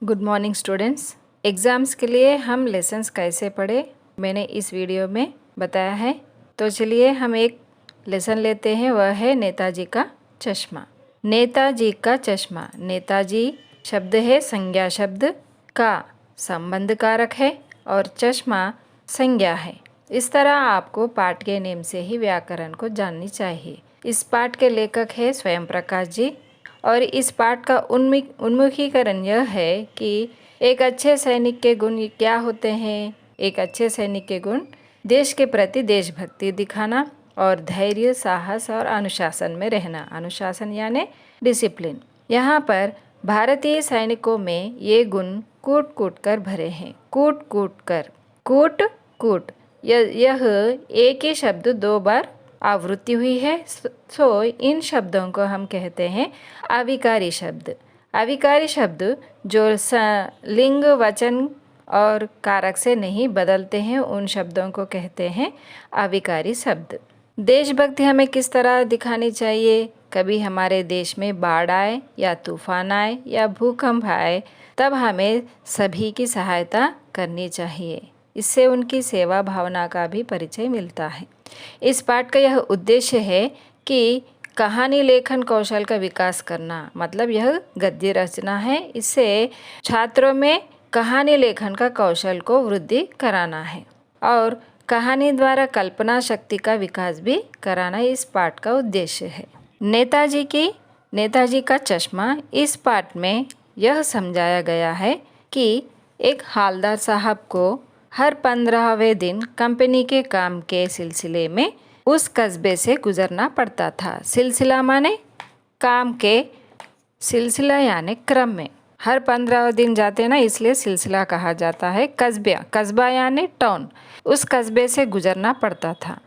Good morning students. Exams के लिए हम लेसन्स कैसे पढ़े मैंने इस वीडियो में बताया है। तो चलिए हम एक लेसन लेते हैं, वह है नेताजी का चश्मा। नेताजी का चश्मा। नेताजी शब्द है संज्ञा शब्द, का संबंध कारक है और चश्मा संज्ञा है। इस तरह आपको पाठ के नेम से ही व्याकरण को जाननी चाहिए। इस पाठ के लेखक है स्वयं प्रकाश जी और इस पाठ का उन्मुखीकरण यह है कि एक अच्छे सैनिक के गुण क्या होते हैं। एक अच्छे सैनिक के गुण देश के प्रति देशभक्ति दिखाना और धैर्य, साहस और अनुशासन में रहना। अनुशासन यानी डिसिप्लिन। यहाँ पर भारतीय सैनिकों में ये गुण कूट कूट कर भरे हैं। कूट कूट कर, कूट कूट, यह एक ही शब्द दो बार आवृत्ति हुई है। सो इन शब्दों को हम कहते हैं अविकारी शब्द। अविकारी शब्द जो लिंग, वचन और कारक से नहीं बदलते हैं, उन शब्दों को कहते हैं अविकारी शब्द। देशभक्ति हमें किस तरह दिखानी चाहिए? कभी हमारे देश में बाढ़ आए या तूफान आए या भूकंप आए, तब हमें सभी की सहायता करनी चाहिए। इससे उनकी सेवा भावना का भी परिचय मिलता है। इस पाठ का यह उद्देश्य है कि कहानी लेखन कौशल का विकास करना, मतलब यह गद्य रचना है। इससे छात्रों में कहानी लेखन का कौशल को वृद्धि कराना है और कहानी द्वारा कल्पना शक्ति का विकास भी कराना इस पाठ का उद्देश्य है। नेताजी का चश्मा। इस पाठ में यह समझाया गया है कि एक हालदार साहब को हर 15वें दिन कंपनी के काम के सिलसिले में उस कस्बे से गुजरना पड़ता था। सिलसिला माने काम के सिलसिला यानी क्रम में। हर 15 दिन जाते ना, इसलिए सिलसिला कहा जाता है। कस्बा यानी टाउन, उस कस्बे से गुजरना पड़ता था।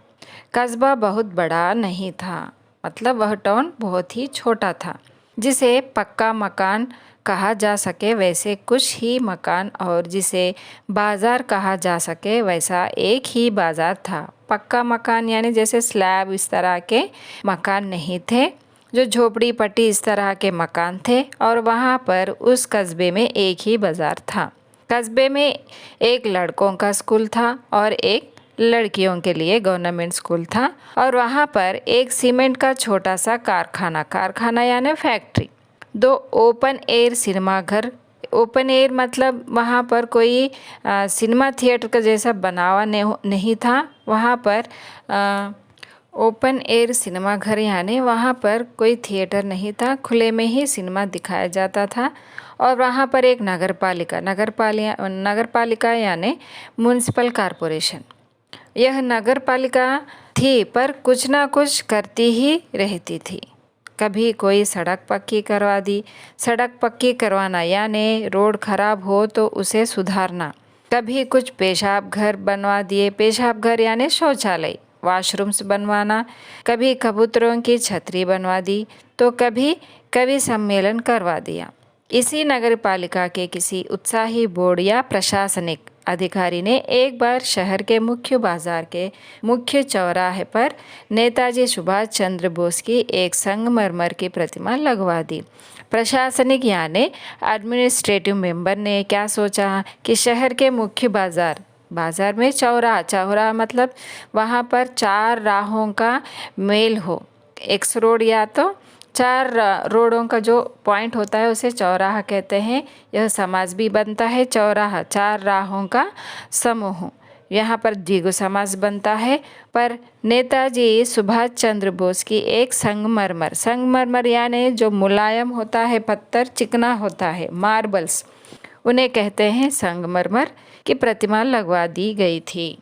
कस्बा बहुत बड़ा नहीं था, मतलब वह टाउन बहुत ही छोटा था। जिसे पक्का मकान कहा जा सके वैसे कुछ ही मकान और जिसे बाज़ार कहा जा सके वैसा एक ही बाज़ार था। पक्का मकान यानी जैसे स्लैब, इस तरह के मकान नहीं थे। जो झोपड़ी पट्टी इस तरह के मकान थे और वहाँ पर उस कस्बे में एक ही बाज़ार था। कस्बे में एक लड़कों का स्कूल था और एक लड़कियों के लिए गवर्नमेंट स्कूल था और वहाँ पर एक सीमेंट का छोटा सा कारखाना यानी फैक्ट्री, 2 ओपन एयर सिनेमा घर। ओपन एयर मतलब वहाँ पर कोई सिनेमा थिएटर का जैसा बनावा नहीं था। वहाँ पर ओपन एयर सिनेमा घर यानी वहाँ पर कोई थिएटर नहीं था, खुले में ही सिनेमा दिखाया जाता था। और वहाँ पर एक नगरपालिका यानी म्यूनिसिपल कॉरपोरेशन। यह नगरपालिका थी पर कुछ ना कुछ करती ही रहती थी। कभी कोई सड़क पक्की करवा दी। सड़क पक्की करवाना यानी रोड खराब हो तो उसे सुधारना। कभी कुछ पेशाब घर बनवा दिए। पेशाब घर यानी शौचालय, वॉशरूम्स बनवाना। कभी कबूतरों की छतरी बनवा दी तो कभी कवि सम्मेलन करवा दिया। इसी नगरपालिका के किसी उत्साही बोर्ड या प्रशासनिक अधिकारी ने एक बार शहर के मुख्य बाजार के मुख्य चौराहे पर नेताजी सुभाष चंद्र बोस की एक संगमरमर की प्रतिमा लगवा दी। प्रशासनिक यानी एडमिनिस्ट्रेटिव मेंबर ने क्या सोचा कि शहर के मुख्य बाजार में चौराहा मतलब वहाँ पर 4 राहों का मेल हो। एक्स रोड या तो 4 रोडों का जो पॉइंट होता है उसे चौराहा कहते हैं। यह समाज भी बनता है चौराहा, 4 राहों का समूह। यहाँ पर द्विगु समास बनता है। पर नेताजी सुभाष चंद्र बोस की एक संगमरमर यानी जो मुलायम होता है, पत्थर चिकना होता है, मार्बल्स, उन्हें कहते हैं संगमरमर की प्रतिमा लगवा दी गई थी।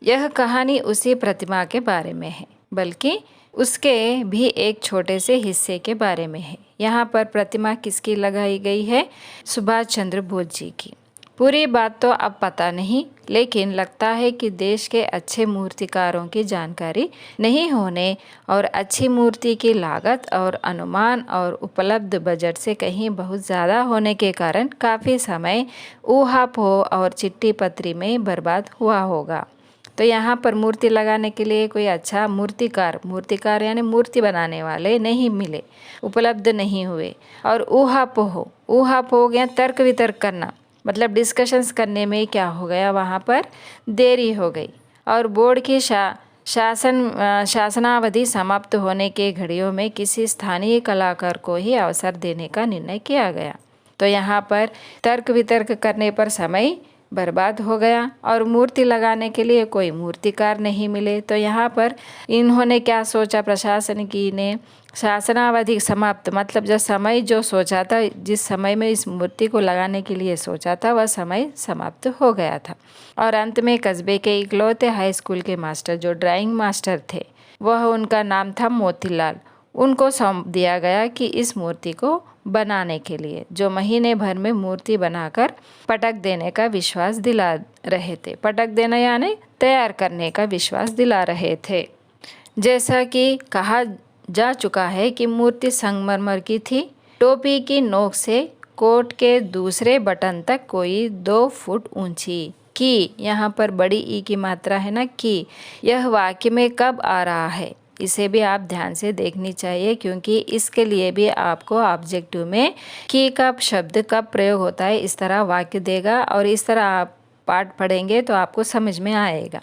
यह कहानी उसी प्रतिमा के बारे में है, बल्कि उसके भी एक छोटे से हिस्से के बारे में है। यहाँ पर प्रतिमा किसकी लगाई गई है? सुभाष चंद्र बोस जी की। पूरी बात तो अब पता नहीं, लेकिन लगता है कि देश के अच्छे मूर्तिकारों की जानकारी नहीं होने और अच्छी मूर्ति की लागत और अनुमान और उपलब्ध बजट से कहीं बहुत ज़्यादा होने के कारण काफ़ी समय ऊहापोह और चिट्ठी पत्री में बर्बाद हुआ होगा। तो यहाँ पर मूर्ति लगाने के लिए कोई अच्छा मूर्तिकार यानी मूर्ति बनाने वाले नहीं मिले, उपलब्ध नहीं हुए। और ऊहापोह गया तर्क वितर्क करना, मतलब डिस्कशंस करने में क्या हो गया, वहाँ पर देरी हो गई। और बोर्ड की शासनावधि समाप्त होने के घड़ियों में किसी स्थानीय कलाकार को ही अवसर देने का निर्णय किया गया। तो यहाँ पर तर्क वितर्क करने पर समय बर्बाद हो गया और मूर्ति लगाने के लिए कोई मूर्तिकार नहीं मिले। तो यहाँ पर इन्होंने क्या सोचा, प्रशासन की ने शासनावधि समाप्त, मतलब जो समय जो सोचा था, जिस समय में इस मूर्ति को लगाने के लिए सोचा था, वह समय समाप्त हो गया था। और अंत में कस्बे के इकलौते हाई स्कूल के मास्टर जो ड्राइंग मास्टर थे, वह उनका नाम था मोतीलाल, उनको सौंप दिया गया कि इस मूर्ति को बनाने के लिए, जो महीने भर में मूर्ति बनाकर पटक देने का विश्वास दिला रहे थे। पटक देना यानी तैयार करने का विश्वास दिला रहे थे। जैसा कि कहा जा चुका है कि मूर्ति संगमरमर की थी। टोपी की नोक से कोट के दूसरे बटन तक कोई 2 फुट ऊंची। की, यहाँ पर बड़ी ई की मात्रा है ना, की, यह वाक्य में कब आ रहा है, इसे भी आप ध्यान से देखनी चाहिए, क्योंकि इसके लिए भी आपको ऑब्जेक्टिव में की का शब्द कब प्रयोग होता है इस तरह वाक्य देगा, और इस तरह आप पाठ पढ़ेंगे तो आपको समझ में आएगा।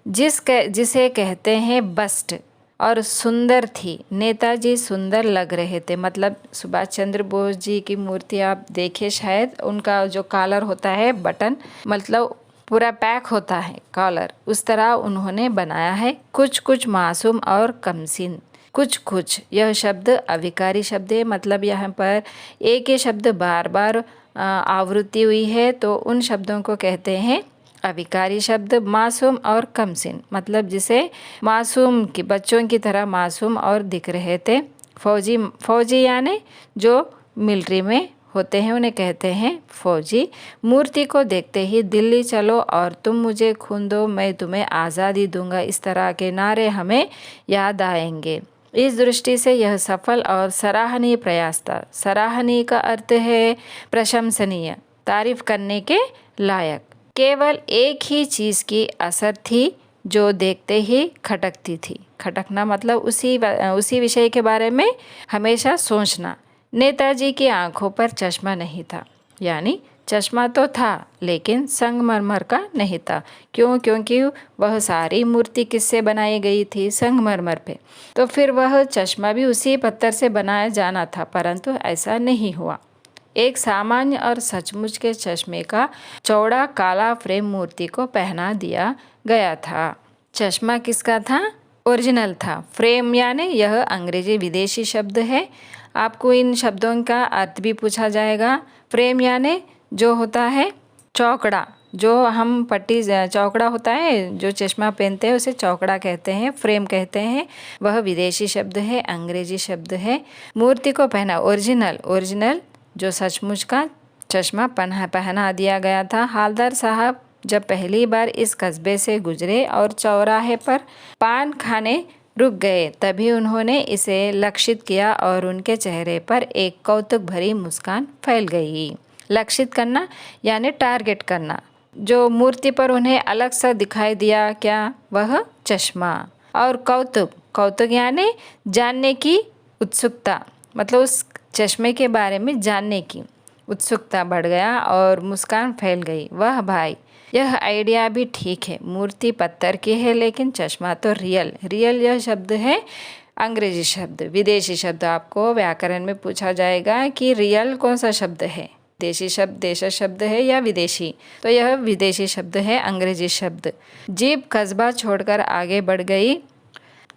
जिसे कहते हैं बस्ट, और सुंदर थी। नेताजी सुंदर लग रहे थे, मतलब सुभाष चंद्र बोस जी की मूर्ति आप देखे शायद, उनका जो कॉलर होता है बटन, मतलब पूरा पैक होता है कॉलर, उस तरह उन्होंने बनाया है। कुछ मासूम और कमसीन। कुछ यह शब्द अविकारी शब्द है, मतलब यहाँ पर एक ही शब्द बार बार आवृत्ति हुई है, तो उन शब्दों को कहते हैं अविकारी शब्द। मासूम और कमसीन, मतलब जिसे मासूम की बच्चों की तरह मासूम और दिख रहे थे। फौजी यानी जो मिलिट्री में होते हैं उन्हें कहते हैं फौजी। मूर्ति को देखते ही दिल्ली चलो और तुम मुझे खून दो, मैं तुम्हें आज़ादी दूंगा, इस तरह के नारे हमें याद आएंगे। इस दृष्टि से यह सफल और सराहनीय प्रयास था। सराहनीय का अर्थ है प्रशंसनीय, तारीफ करने के लायक। केवल एक ही चीज़ की असर थी जो देखते ही खटकती थी। खटकना मतलब उसी विषय के बारे में हमेशा सोचना। नेताजी की आंखों पर चश्मा नहीं था, यानी चश्मा तो था लेकिन संगमरमर का नहीं था। क्यों? क्योंकि वह सारी मूर्ति किससे बनाई गई थी? संगमरमर पे। तो फिर वह चश्मा भी उसी पत्थर से बनाया जाना था, परंतु ऐसा नहीं हुआ। एक सामान्य और सचमुच के चश्मे का चौड़ा काला फ्रेम मूर्ति को पहना दिया गया था। चश्मा किसका था? ओरिजिनल था। फ्रेम यानी यह अंग्रेजी विदेशी शब्द है। आपको इन शब्दों का अर्थ भी पूछा जाएगा। फ्रेम यानी जो होता है चौकड़ा, जो हम पट्टी चौकड़ा होता है जो चश्मा पहनते हैं उसे चौकड़ा कहते हैं, फ्रेम कहते हैं। वह विदेशी शब्द है, अंग्रेजी शब्द है। मूर्ति को पहना ओरिजिनल जो सचमुच का चश्मा पहना दिया गया था। हालदार साहब जब पहली बार इस कस्बे से गुजरे और चौराहे पर पान खाने रुक गए, तभी उन्होंने इसे लक्षित किया और उनके चेहरे पर एक कौतुक भरी मुस्कान फैल गई। लक्षित करना यानी टारगेट करना। जो मूर्ति पर उन्हें अलग सा दिखाई दिया, क्या? वह चश्मा। और कौतुक यानी जानने की उत्सुकता, मतलब उस चश्मे के बारे में जानने की उत्सुकता बढ़ गया और मुस्कान फैल गई। वाह भाई, यह आइडिया भी ठीक है। मूर्ति पत्थर की है लेकिन चश्मा तो रियल यह शब्द है अंग्रेजी शब्द। विदेशी शब्द आपको व्याकरण में पूछा जाएगा कि रियल कौन सा शब्द है, देशी शब्द देश शब्द है या विदेशी? तो यह विदेशी शब्द है, अंग्रेजी शब्द। जीप कस्बा छोड़कर आगे बढ़ गई।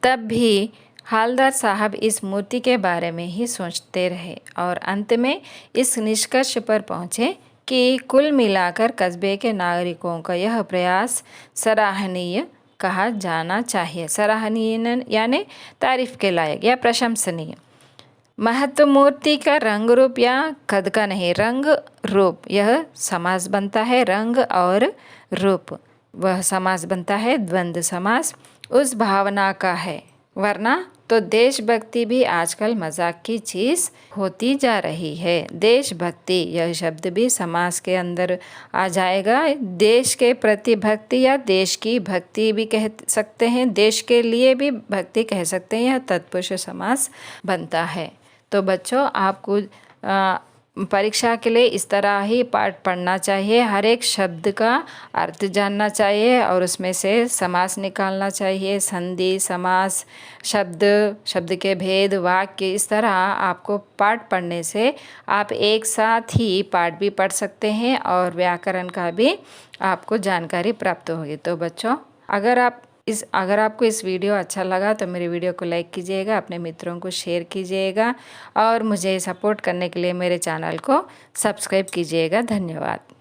तब भी हालदार साहब इस मूर्ति के बारे में ही सोचते रहे और अंत में इस निष्कर्ष पर पहुँचे कि कुल मिलाकर कस्बे के नागरिकों का यह प्रयास सराहनीय कहा जाना चाहिए। सराहनीय यानी तारीफ के लायक या प्रशंसनीय। महत्व मूर्ति का रंग रूप या कद का नहीं, रंग रूप। यह समास बनता है रंग और रूप, वह समास बनता है द्वंद्व समास। उस भावना का है, वरना तो देशभक्ति भी आजकल मजाक की चीज़ होती जा रही है। देशभक्ति यह शब्द भी समास के अंदर आ जाएगा। देश के प्रति भक्ति या देश की भक्ति भी कह सकते हैं, देश के लिए भी भक्ति कह सकते हैं। यह तत्पुरुष समास बनता है। तो बच्चों, आपको परीक्षा के लिए इस तरह ही पाठ पढ़ना चाहिए। हर एक शब्द का अर्थ जानना चाहिए और उसमें से समास निकालना चाहिए। संधि, समास, शब्द के भेद, वाक्य, इस तरह आपको पाठ पढ़ने से आप एक साथ ही पाठ भी पढ़ सकते हैं और व्याकरण का भी आपको जानकारी प्राप्त होगी। तो बच्चों, अगर आपको इस वीडियो अच्छा लगा तो मेरे वीडियो को लाइक कीजिएगा, अपने मित्रों को शेयर कीजिएगा और मुझे सपोर्ट करने के लिए मेरे चैनल को सब्सक्राइब कीजिएगा। धन्यवाद।